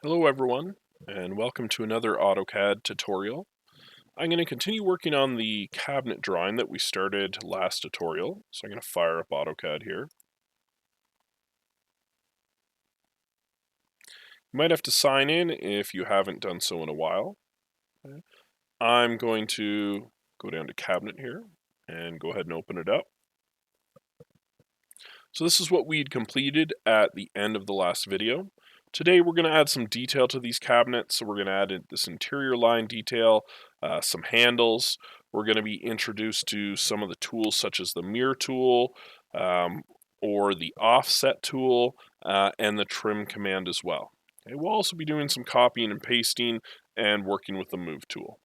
Hello everyone, and welcome to another AutoCAD tutorial. I'm going to continue working on the cabinet drawing that we started last tutorial, so I'm going to fire up AutoCAD here. You might have to sign in if you haven't done so in a while. Okay. I'm going to go down to cabinet here and go ahead and open it up. So this is what we'd completed at the end of the last video. Today we're going to add some detail to these cabinets. So we're going to add in this interior line detail, some handles. We're going to be introduced to some of the tools such as the mirror tool or the offset tool and the trim command as well. Okay, we'll also be doing some copying and pasting and working with the move tool.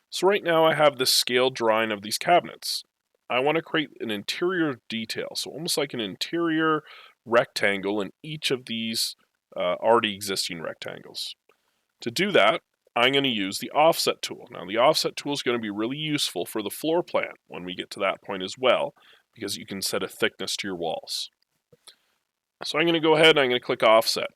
So right now I have this scaled drawing of these cabinets. I want to create an interior detail, so almost like an interior rectangle in each of these already existing rectangles. To do that, I'm going to use the offset tool. Now the offset tool is going to be really useful for the floor plan when we get to that point as well, because you can set a thickness to your walls. So I'm going to go ahead and I'm going to click offset.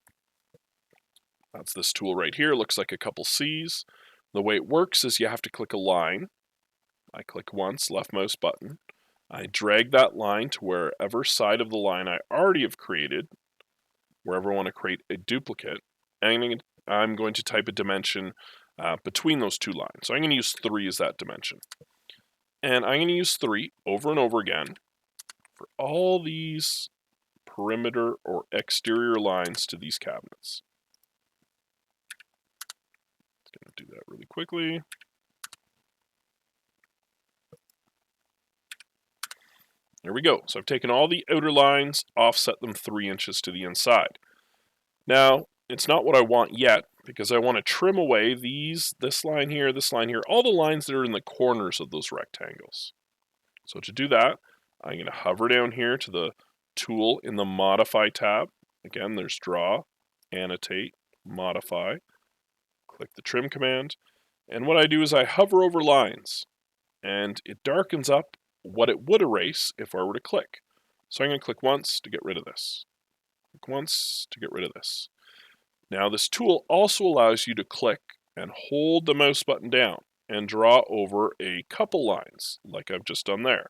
That's this tool right here. It looks like a couple C's. The way it works is you have to click a line. I click once, left mouse button. I drag that line to wherever side of the line I already have created, wherever I want to create a duplicate, and I'm going to type a dimension between those two lines. So I'm going to use 3 as that dimension. And I'm going to use 3 over and over again for all these perimeter or exterior lines to these cabinets. I'm going to do that really quickly. There we go. So I've taken all the outer lines, offset them 3 inches to the inside. Now, it's not what I want yet, because I want to trim away this line here, all the lines that are in the corners of those rectangles. So to do that, I'm going to hover down here to the tool in the Modify tab. Again, there's Draw, Annotate, Modify. Click the Trim command. And what I do is I hover over lines, and it darkens up what it would erase if I were to click. So I'm going to click once to get rid of this. Click once to get rid of this. Now this tool also allows you to click and hold the mouse button down and draw over a couple lines, like I've just done there.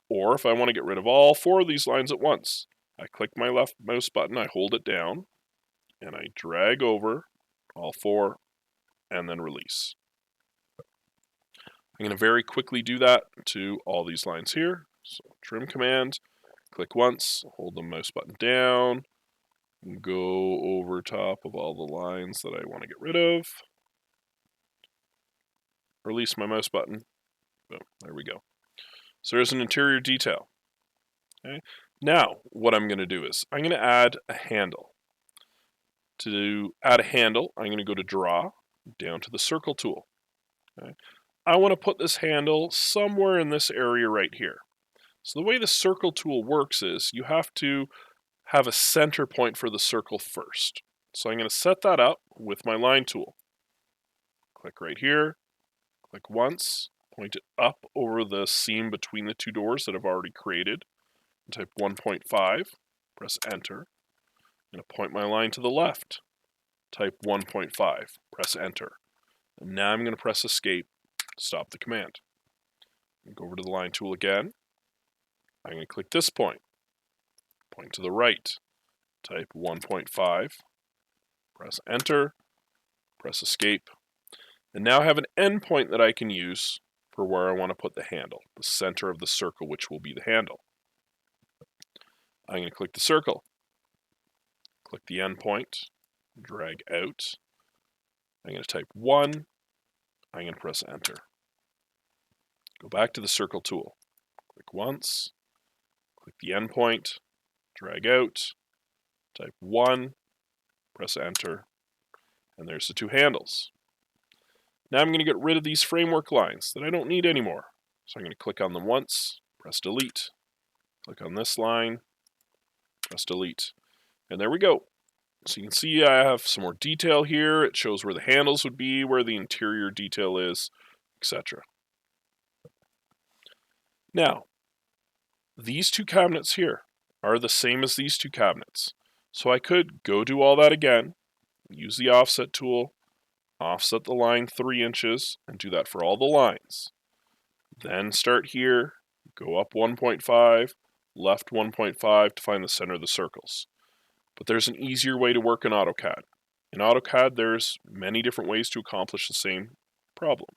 Or if I want to get rid of all 4 of these lines at once, I click my left mouse button, I hold it down, and I drag over all 4 and then release. I'm going to very quickly do that to all these lines here. So trim command, click once, hold the mouse button down, go over top of all the lines that I want to get rid of, release my mouse button, boom, there we go. So there's an interior detail. Okay. Now what I'm going to do is I'm going to add a handle. To add a handle, I'm going to go to Draw, down to the Circle tool. Okay. I want to put this handle somewhere in this area right here. So the way the Circle tool works is you have to have a center point for the circle first. So I'm going to set that up with my line tool. Click right here, click once, point it up over the seam between the 2 doors that I've already created, and type 1.5, press enter. I'm going to point my line to the left, type 1.5, press enter. And now I'm going to press escape to stop the command. Go over to the line tool again. I'm going to click this point to the right, type 1.5, press enter, press escape, and now I have an endpoint that I can use for where I want to put the handle, the center of the circle, which will be the handle. I'm going to click the circle, click the endpoint, drag out. I'm going to type 1, I'm going to press enter. Go back to the circle tool, click once, click the endpoint, drag out, type 1, press enter, and there's the 2 handles. Now I'm going to get rid of these framework lines that I don't need anymore. So I'm going to click on them once, press delete, click on this line, press delete, and there we go. So you can see I have some more detail here. It shows where the handles would be, where the interior detail is, etc. Now, these 2 cabinets here are the same as these 2 cabinets. So I could go do all that again, use the offset tool, offset the line 3 inches, and do that for all the lines. Then start here, go up 1.5, left 1.5 to find the center of the circles. But there's an easier way to work in AutoCAD. In AutoCAD, there's many different ways to accomplish the same problem.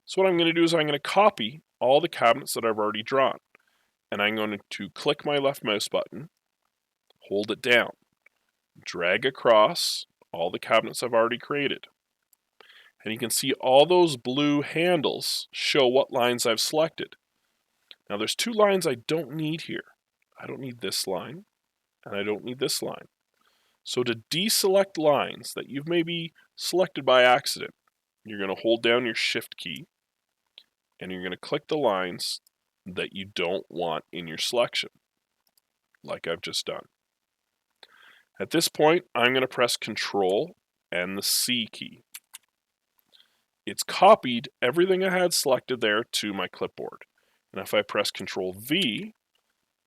So what I'm going to do is I'm going to copy all the cabinets that I've already drawn. And I'm going to click my left mouse button, hold it down, drag across all the cabinets I've already created. And you can see all those blue handles show what lines I've selected. Now there's 2 lines I don't need here. I don't need this line, and I don't need this line. So to deselect lines that you've maybe selected by accident, you're going to hold down your Shift key, and you're going to click the lines that you don't want in your selection, like I've just done. At this point, I'm going to press Control and the C key. It's copied everything I had selected there to my clipboard. And if I press Control V,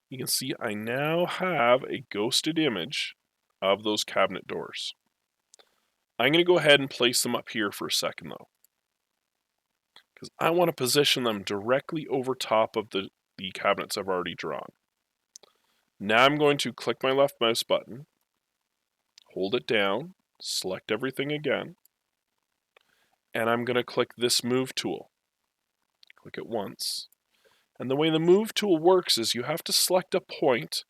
you can see I now have a ghosted image of those cabinet doors. I'm going to go ahead and place them up here for a second though, because I want to position them directly over top of the cabinets I've already drawn. Now I'm going to click my left mouse button, hold it down, select everything again, and I'm going to click this Move tool. Click it once. And the way the Move tool works is you have to select a point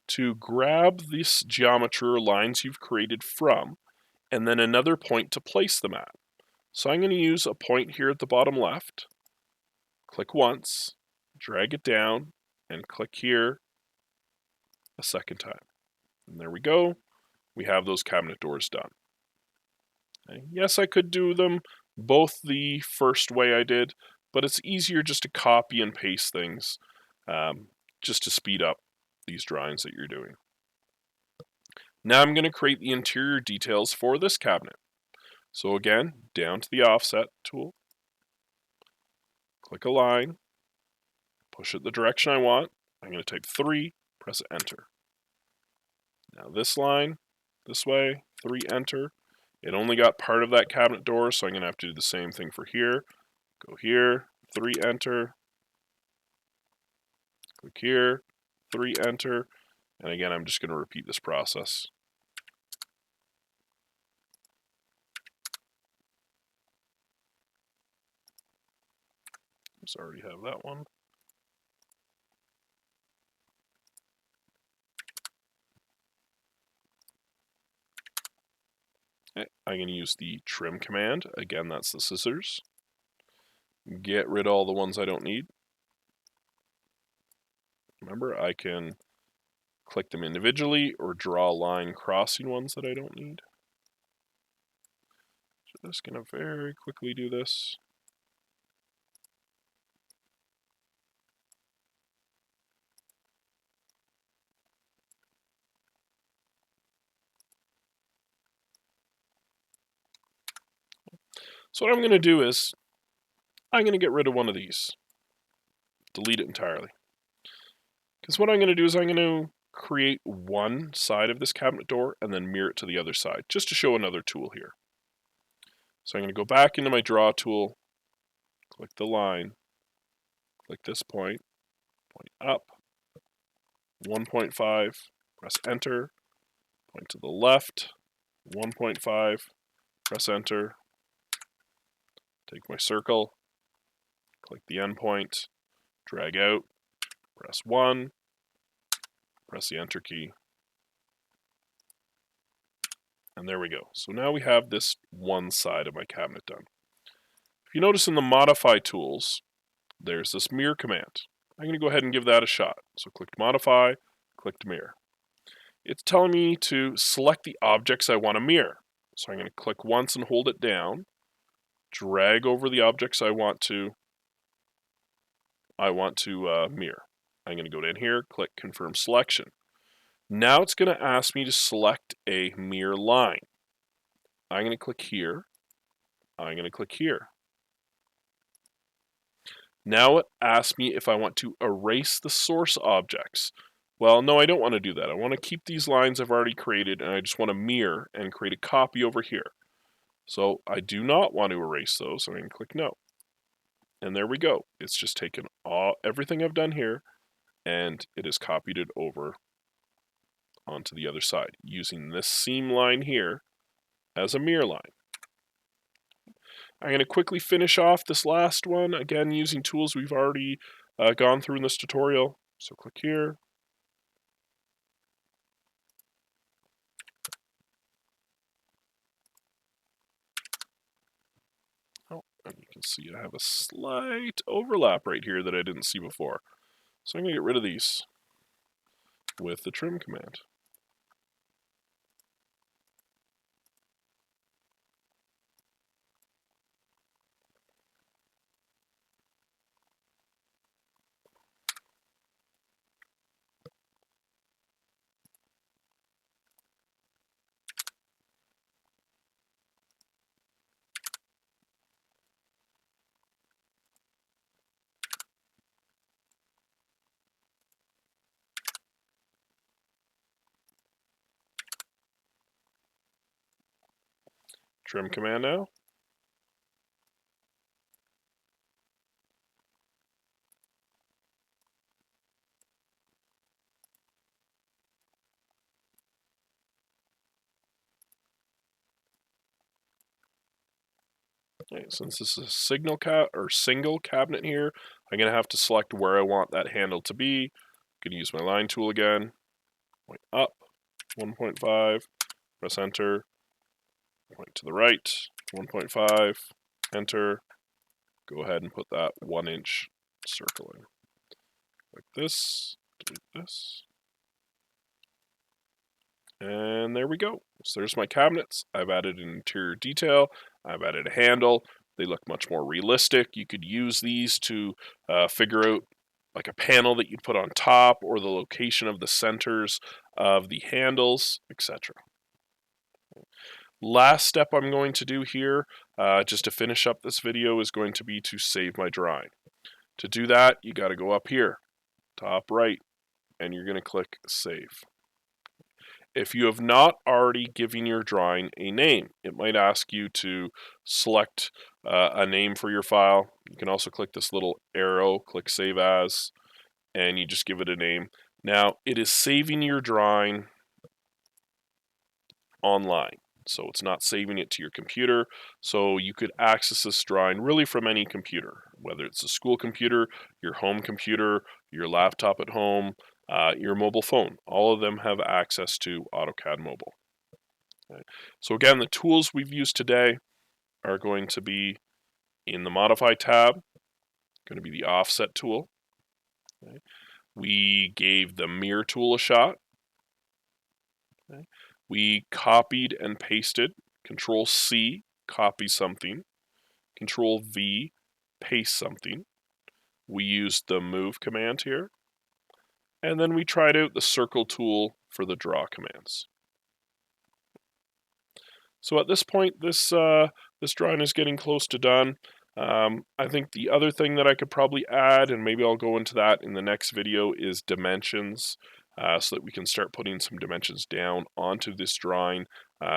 to grab this geometry or lines you've created from, and then another point to place them at. So I'm going to use a point here at the bottom left, click once, drag it down, and click here a second time. And there we go. We have those cabinet doors done. Okay. Yes, I could do them both the first way I did, but it's easier just to copy and paste things just to speed up these drawings that you're doing. Now I'm going to create the interior details for this cabinet. So again, down to the offset tool, click a line, push it the direction I want. I'm going to type 3, press Enter. Now this line, this way, 3, Enter. It only got part of that cabinet door, so I'm going to have to do the same thing for here. Go here, 3, Enter. Click here, 3, Enter. And again, I'm just going to repeat this process. Oops, I already have that one. Okay, I'm going to use the trim command. Again, that's the scissors. Get rid of all the ones I don't need. Remember, I can click them individually or draw a line crossing ones that I don't need. So just going to very quickly do this. So what I'm going to do is, I'm going to get rid of one of these. Delete it entirely. Because what I'm going to do is I'm going to create one side of this cabinet door and then mirror it to the other side, just to show another tool here. So I'm going to go back into my Draw tool, click the line, click this point, point up, 1.5, press Enter, point to the left, 1.5, press Enter, take my circle, click the endpoint, drag out, press 1, press the Enter key, and there we go. So now we have this one side of my cabinet done. If you notice in the Modify tools, there's this Mirror command. I'm going to go ahead and give that a shot. So click to Modify, click to Mirror. It's telling me to select the objects I want to mirror. So I'm going to click once and hold it down, drag over the objects I want to mirror. I'm going to go down here, click Confirm Selection. Now it's going to ask me to select a mirror line. I'm going to click here. I'm going to click here. Now it asks me if I want to erase the source objects. Well, no, I don't want to do that. I want to keep these lines I've already created, and I just want to mirror and create a copy over here. So I do not want to erase those, so I'm going to click no. And there we go. It's just taken everything I've done here, and it has copied it over onto the other side, using this seam line here as a mirror line. I'm going to quickly finish off this last one, again using tools we've already gone through in this tutorial. So click here. Oh, and you can see I have a slight overlap right here that I didn't see before. So I'm going to get rid of these with the trim command. Trim command now. Okay, since this is a single cabinet here, I'm going to have to select where I want that handle to be. I'm going to use my line tool again. Point up, 1.5, press enter. Point to the right, 1.5, enter. Go ahead and put that 1-inch circle in. Like this, delete this. And there we go. So there's my cabinets. I've added an interior detail. I've added a handle. They look much more realistic. You could use these to figure out like a panel that you'd put on top or the location of the centers of the handles, etc. Last step I'm going to do here, just to finish up this video, is going to be to save my drawing. To do that, you got to go up here, top right, and you're going to click Save. If you have not already given your drawing a name, it might ask you to select a name for your file. You can also click this little arrow, click Save As, and you just give it a name. Now, it is saving your drawing online, so it's not saving it to your computer. So you could access this drawing really from any computer, whether it's a school computer, your home computer, your laptop at home, your mobile phone. All of them have access to AutoCAD Mobile. Okay. So again, the tools we've used today are going to be in the Modify tab, going to be the Offset tool. Okay. We gave the Mirror tool a shot. Okay. We copied and pasted. Control C, copy something. Control V, paste something. We used the Move command here. And then we tried out the Circle tool for the Draw commands. So at this point, this drawing is getting close to done. I think the other thing that I could probably add, and maybe I'll go into that in the next video, is dimensions, so that we can start putting some dimensions down onto this drawing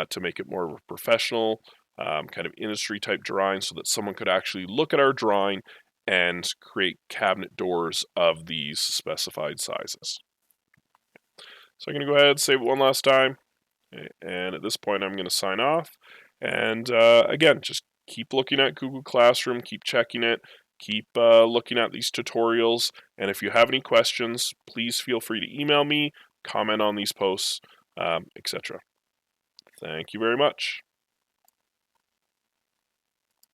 to make it more of a professional, kind of industry type drawing, so that someone could actually look at our drawing and create cabinet doors of these specified sizes. So I'm going to go ahead and save it one last time. And at this point, I'm going to sign off. And again, just keep looking at Google Classroom, keep checking it, keep looking at these tutorials. And if you have any questions, please feel free to email me, comment on these posts, etc. Thank you very much.